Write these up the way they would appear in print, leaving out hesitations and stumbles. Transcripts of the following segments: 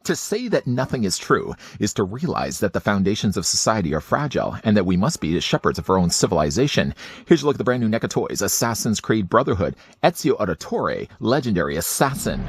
To say that nothing is true is to realize that the foundations of society are fragile and that we must be the shepherds of our own civilization. Here's a look at the brand new NECA toys, Assassin's Creed Brotherhood Ezio Auditore, Legendary Assassin.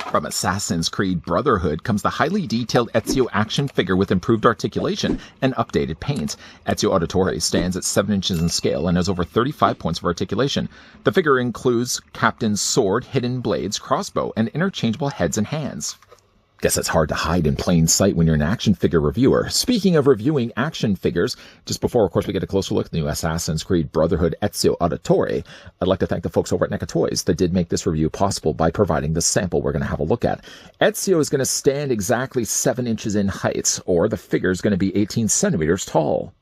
From Assassin's Creed Brotherhood comes the highly detailed Ezio action figure with improved articulation and updated paint. Ezio Auditore stands at 7 inches in scale and has over 35 points of articulation. The figure includes Captain's sword, hidden blades, crossbow, and interchangeable heads and hands. Guess it's hard to hide in plain sight when you're an action figure reviewer. Speaking of reviewing action figures, just before, of course, we get a closer look at the new Assassin's Creed Brotherhood Ezio Auditore, I'd like to thank the folks over at NECA Toys that did make this review possible by providing the sample we're going to have a look at. Ezio is going to stand exactly 7 inches in height, or the figure is going to be 18 centimeters tall.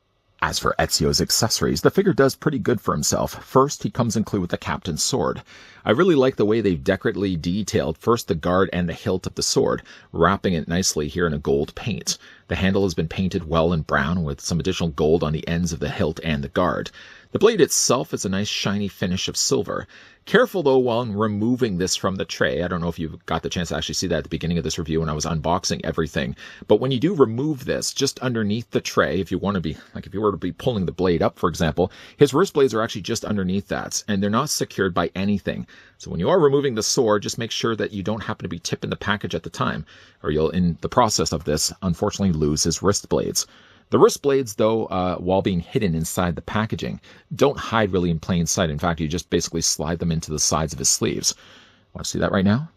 As for Ezio's accessories, the figure does pretty good for himself. First, he comes included with the Captain's sword. I really like the way they've decoratively detailed first the guard and the hilt of the sword, wrapping it nicely here in a gold paint. The handle has been painted well in brown with some additional gold on the ends of the hilt and the guard. The blade itself is a nice shiny finish of silver. Careful though while removing this from the tray. I don't know if you got the chance to actually see that at the beginning of this review when I was unboxing everything. But when you do remove this, just underneath the tray, if you want to be, like if you were to be pulling the blade up, for example, his wrist blades are actually just underneath that, and they're not secured by anything. So when you are removing the sword, just make sure that you don't happen to be tipping the package at the time, or you'll, in the process of this, unfortunately lose his wrist blades. The wrist blades, though, while being hidden inside the packaging, don't hide really in plain sight. In fact, you just basically slide them into the sides of his sleeves. Want to see that right now?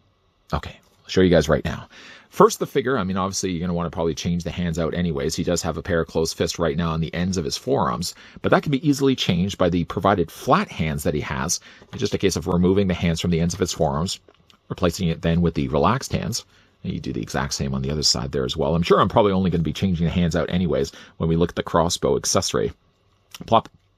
Okay, I'll show you guys right now. First, the figure. I mean, obviously, you're going to want to probably change the hands out anyways. He does have a pair of closed fists right now on the ends of his forearms, but that can be easily changed by the provided flat hands that he has. It's just a case of removing the hands from the ends of his forearms, replacing it then with the relaxed hands. And you do the exact same on the other side there as well. I'm sure I'm probably only going to be changing the hands out anyways when we look at the crossbow accessory.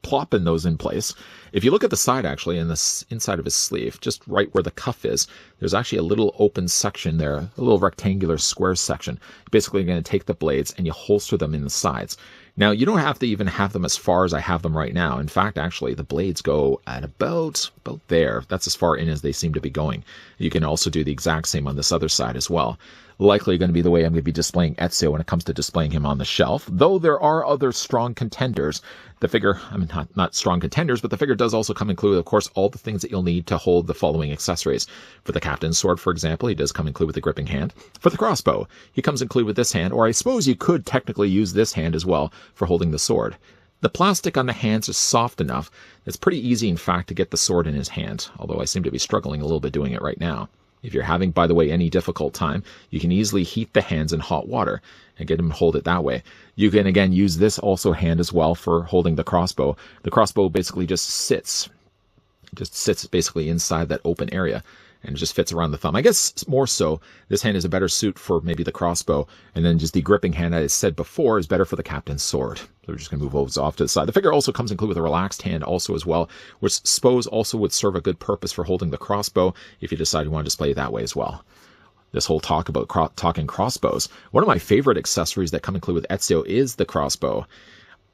Plopping those in place. If you look at the side, actually, in the inside of his sleeve, just right where the cuff is, there's actually a little open section there, a little rectangular square section. Basically, you're going to take the blades and you holster them in the sides. Now, you don't have to even have them as far as I have them right now. In fact, actually, the blades go at about there. That's as far in as they seem to be going. You can also do the exact same on this other side as well. Likely going to be the way I'm going to be displaying Ezio when it comes to displaying him on the shelf. Though there are other strong contenders. The figure, I mean, not strong contenders, but the figure does also come include, of course, all the things that you'll need to hold the following accessories. For the Captain's sword, for example, he does come include with the gripping hand. For the crossbow, he comes include with this hand, or I suppose you could technically use this hand as well for holding the sword. The plastic on the hands is soft enough. It's pretty easy, in fact, to get the sword in his hand, although I seem to be struggling a little bit doing it right now. If you're having, by the way, any difficult time, you can easily heat the hands in hot water and get him to hold it that way. You can, again, use this also hand as well for holding the crossbow. The crossbow basically just sits basically inside that open area and it just fits around the thumb. I guess more so, this hand is a better suit for maybe the crossbow, and then just the gripping hand, as I said before, is better for the Captain's sword. So we're just going to move those off to the side. The figure also comes included with a relaxed hand also as well, which I suppose also would serve a good purpose for holding the crossbow if you decide you want to display it that way as well. This whole talk about talking crossbows. One of my favorite accessories that come included with Ezio is the crossbow.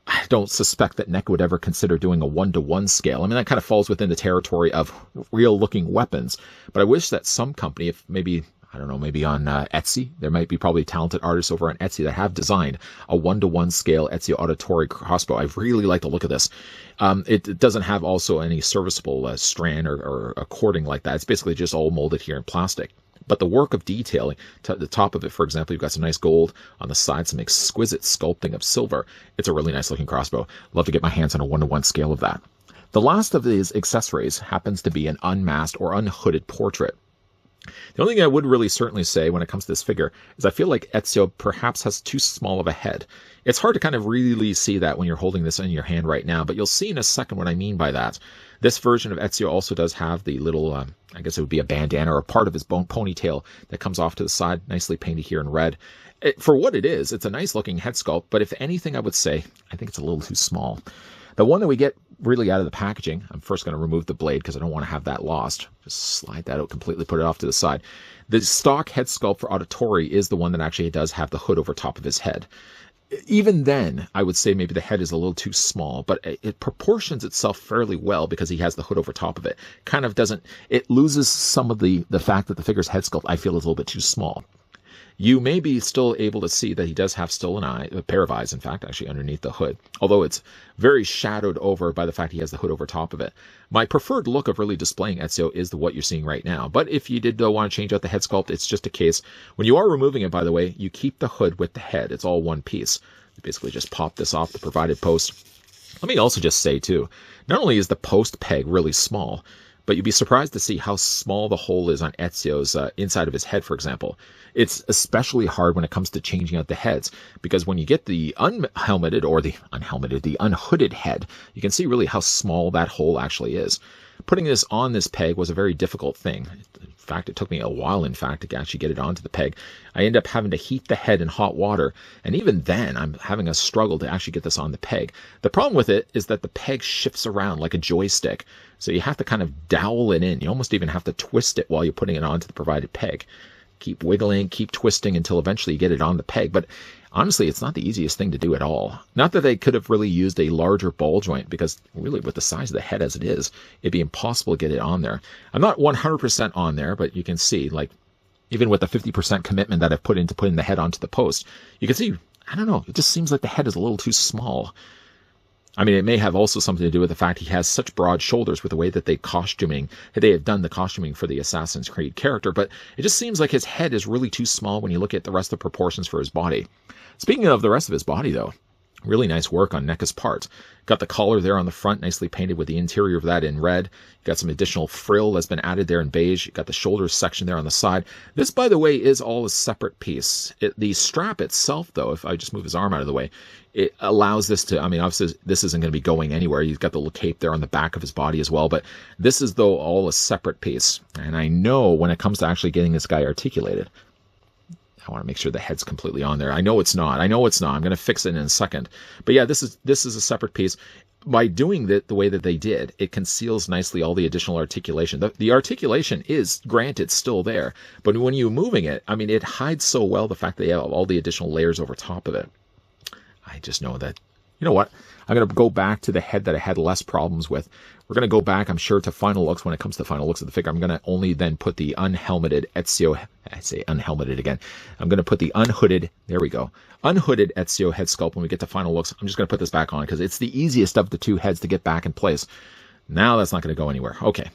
I don't suspect that NECA would ever consider doing a 1-to-1 scale. I mean, that kind of falls within the territory of real-looking weapons. But I wish that some company, if maybe, I don't know, maybe on Etsy, there might be probably talented artists over on Etsy that have designed a 1-to-1 scale Ezio Auditore crossbow. I really like the look of this. It doesn't have also any serviceable strand or a cording like that. It's basically just all molded here in plastic. But the work of detailing, to the top of it, for example, you've got some nice gold on the side, some exquisite sculpting of silver. It's a really nice looking crossbow. Love to get my hands on a 1-to-1 scale of that. The last of these accessories happens to be an unmasked or unhooded portrait. The only thing I would really certainly say when it comes to this figure is I feel like Ezio perhaps has too small of a head. It's hard to kind of really see that when you're holding this in your hand right now, but you'll see in a second what I mean by that. This version of Ezio also does have the little, I guess it would be a bandana or a part of his ponytail that comes off to the side, nicely painted here in red. For what it is, it's a nice looking head sculpt, but if anything I would say, I think it's a little too small. The one that we get really out of the packaging. I'm first going to remove the blade because I don't want to have that lost. Just slide that out completely, put it off to the side. The stock head sculpt for Auditore is the one that actually does have the hood over top of his head. Even then, I would say maybe the head is a little too small, but it proportions itself fairly well because he has the hood over top of it. Kind of doesn't, it loses some of the fact that the figure's head sculpt I feel is a little bit too small. You may be still able to see that he does have still an eye, a pair of eyes, in fact, actually underneath the hood, although it's very shadowed over by the fact he has the hood over top of it. My preferred look of really displaying Ezio is what you're seeing right now, but if you did want to change out the head sculpt, it's just a case. When you are removing it, by the way, you keep the hood with the head. It's all one piece. You basically just pop this off the provided post. Let me also just say, too, not only is the post peg really small, but you'd be surprised to see how small the hole is on Ezio's inside of his head, for example. It's especially hard when it comes to changing out the heads, because when you get the unhelmeted or the unhooded head, you can see really how small that hole actually is. Putting this on this peg was a very difficult thing. In fact, it took me a while, in fact, to actually get it onto the peg. I end up having to heat the head in hot water, and even then, I'm having a struggle to actually get this on the peg. The problem with it is that the peg shifts around like a joystick, so you have to kind of dowel it in. You almost even have to twist it while you're putting it onto the provided peg. Keep wiggling, keep twisting until eventually you get it on the peg. But honestly, it's not the easiest thing to do at all. Not that they could have really used a larger ball joint, because really with the size of the head as it is, it'd be impossible to get it on there. I'm not 100% on there, but you can see, like, even with the 50% commitment that I've put into putting the head onto the post, you can see, I don't know, it just seems like the head is a little too small. I mean, it may have also something to do with the fact he has such broad shoulders with the way that they have done the costuming for the Assassin's Creed character, but it just seems like his head is really too small when you look at the rest of the proportions for his body. Speaking of the rest of his body, though, really nice work on NECA's part. Got the collar there on the front, nicely painted with the interior of that in red. Got some additional frill that's been added there in beige. You got the shoulders section there on the side. This, by the way, is all a separate piece. The strap itself, though, if I just move his arm out of the way, it allows this to, I mean, obviously this isn't going to be going anywhere. You've got the little cape there on the back of his body as well, but this is, though, all a separate piece. And I know when it comes to actually getting this guy articulated, I want to make sure the head's completely on there. I know it's not. I'm going to fix it in a second. But yeah, this is a separate piece. By doing it the way that they did, it conceals nicely all the additional articulation. The articulation is, granted, still there. But when you're moving it, I mean, it hides so well the fact that they have all the additional layers over top of it. I just know that, you know what? I'm going to go back to the head that I had less problems with. We're going to go back, I'm sure, to final looks. When it comes to final looks of the figure, I'm going to only then put the unhelmeted Ezio, I say unhelmeted again. I'm going to put the unhooded, there we go, unhooded Ezio head sculpt when we get to final looks. I'm just going to put this back on because it's the easiest of the two heads to get back in place. Now that's not going to go anywhere. Okay,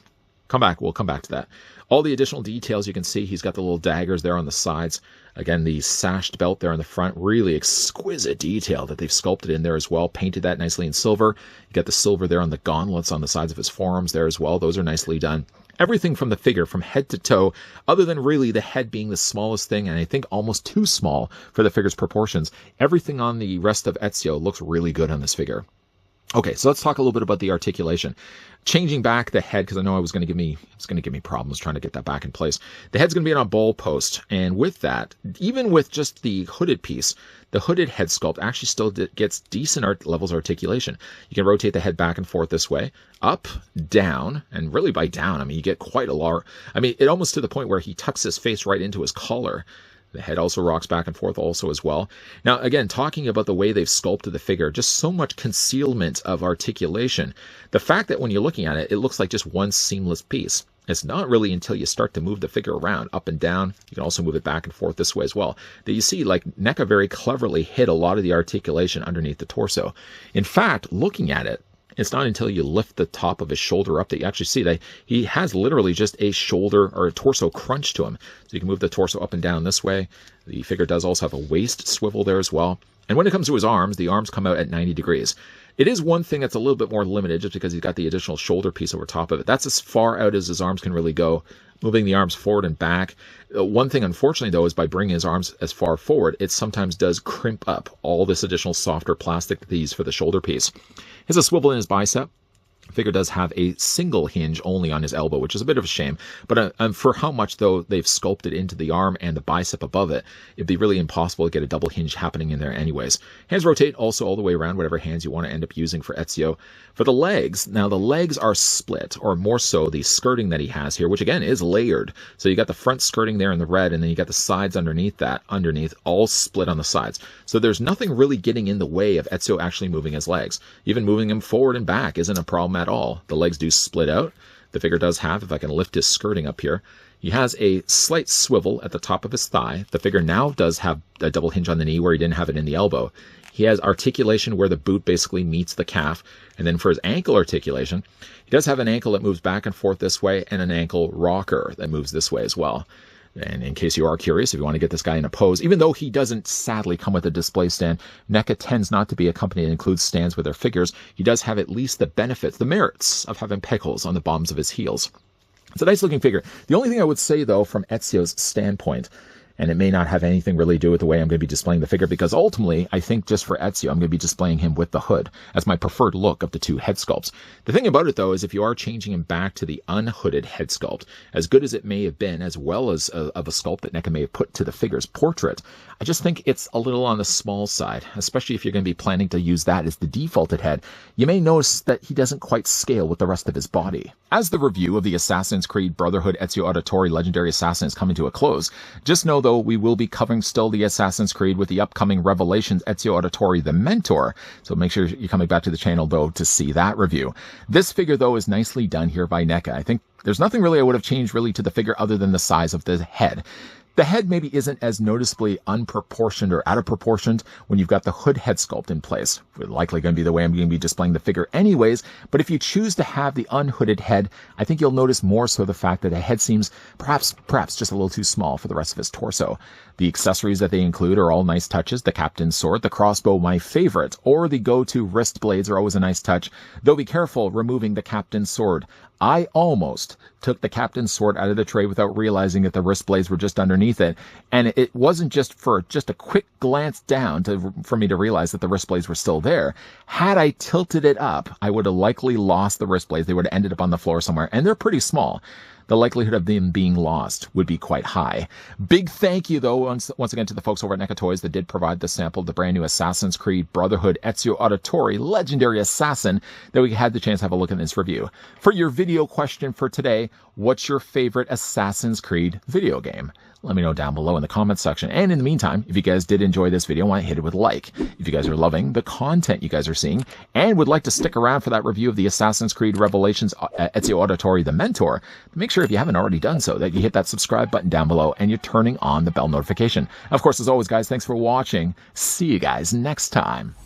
we'll come back to that. All the additional details you can see, he's got the little daggers there on the sides. Again, the sashed belt there on the front, really exquisite detail that they've sculpted in there as well. Painted that nicely in silver. You got the silver there on the gauntlets on the sides of his forearms there as well. Those are nicely done. Everything from the figure, from head to toe, other than really the head being the smallest thing, and I think almost too small for the figure's proportions, everything on the rest of Ezio looks really good on this figure. Okay, so let's talk a little bit about the articulation. Changing back the head, because I know it's going to give me problems trying to get that back in place. The head's going to be on a ball post, and with that, even with just the hooded piece, the hooded head sculpt actually still gets decent levels of articulation. You can rotate the head back and forth this way, up, down, and really by down, I mean, you get quite a lot. I mean, it almost to the point where he tucks his face right into his collar. The head also rocks back and forth also as well. Now, again, talking about the way they've sculpted the figure, just so much concealment of articulation. The fact that when you're looking at it, it looks like just one seamless piece. It's not really until you start to move the figure around, up and down. You can also move it back and forth this way as well, that you see, like, NECA very cleverly hid a lot of the articulation underneath the torso. In fact, looking at it, it's not until you lift the top of his shoulder up that you actually see that he has literally just a shoulder or a torso crunch to him. So you can move the torso up and down this way. The figure does also have a waist swivel there as well. And when it comes to his arms, the arms come out at 90 degrees. It is one thing that's a little bit more limited just because he's got the additional shoulder piece over top of it. That's as far out as his arms can really go, moving the arms forward and back. One thing, unfortunately, though, is by bringing his arms as far forward, it sometimes does crimp up all this additional softer plastic that they use for the shoulder piece. He has a swivel in his bicep. Figure does have a single hinge only on his elbow, which is a bit of a shame. But for how much, though, they've sculpted into the arm and the bicep above it, it'd be really impossible to get a double hinge happening in there anyways. Hands rotate also all the way around, whatever hands you want to end up using for Ezio. For the legs, now the legs are split, or more so the skirting that he has here, which again is layered. So you got the front skirting there in the red, and then you got the sides underneath that, all split on the sides. So there's nothing really getting in the way of Ezio actually moving his legs. Even moving him forward and back isn't a problem at all. The legs do split out. The figure does have, if I can lift his skirting up here, he has a slight swivel at the top of his thigh. The figure now does have a double hinge on the knee where he didn't have it in the elbow. He has articulation where the boot basically meets the calf. And then for his ankle articulation, he does have an ankle that moves back and forth this way and an ankle rocker that moves this way as well. And in case you are curious, if you want to get this guy in a pose, even though he doesn't sadly come with a display stand, NECA tends not to be a company that includes stands with their figures. He does have at least the benefits, the merits of having pegholes on the bottoms of his heels. It's a nice looking figure. The only thing I would say, though, from Ezio's standpoint, and it may not have anything really to do with the way I'm going to be displaying the figure, because ultimately, I think just for Ezio, I'm going to be displaying him with the hood as my preferred look of the two head sculpts. The thing about it, though, is if you are changing him back to the unhooded head sculpt, as good as it may have been, as well as of a sculpt that NECA may have put to the figure's portrait, I just think it's a little on the small side, especially if you're going to be planning to use that as the defaulted head. You may notice that he doesn't quite scale with the rest of his body. As the review of the Assassin's Creed Brotherhood Ezio Auditore Legendary Assassin is coming to a close, just know, though, we will be covering still the Assassin's Creed with the upcoming Revelations Ezio Auditore The Mentor, so make sure you're coming back to the channel, though, to see that review. This figure, though, is nicely done here by NECA. I think there's nothing really I would have changed really to the figure other than the size of the head. The head maybe isn't as noticeably unproportioned or out of proportioned when you've got the hood head sculpt in place. It's likely going to be the way I'm going to be displaying the figure anyways, but if you choose to have the unhooded head, I think you'll notice more so the fact that the head seems perhaps just a little too small for the rest of his torso. The accessories that they include are all nice touches. The captain's sword, the crossbow, my favorite, or the go-to wrist blades are always a nice touch, though be careful removing the captain's sword. I almost took the captain's sword out of the tray without realizing that the wrist blades were just underneath it. And it wasn't just for just a quick glance down for me to realize that the wrist blades were still there. Had I tilted it up, I would have likely lost the wrist blades. They would have ended up on the floor somewhere, and they're pretty small. The likelihood of them being lost would be quite high. Big thank you, though, once again to the folks over at NECA Toys that did provide the sample of the brand new Assassin's Creed Brotherhood Ezio Auditore Legendary Assassin that we had the chance to have a look in this review. For your video question for today, what's your favorite Assassin's Creed video game? Let me know down below in the comments section. And in the meantime, if you guys did enjoy this video, I want to hit it with a like. If you guys are loving the content you guys are seeing and would like to stick around for that review of the Assassin's Creed Revelations Ezio Auditore The Mentor, make sure if you haven't already done so that you hit that subscribe button down below and you're turning on the bell notification. Of course, as always, guys, thanks for watching. See you guys next time.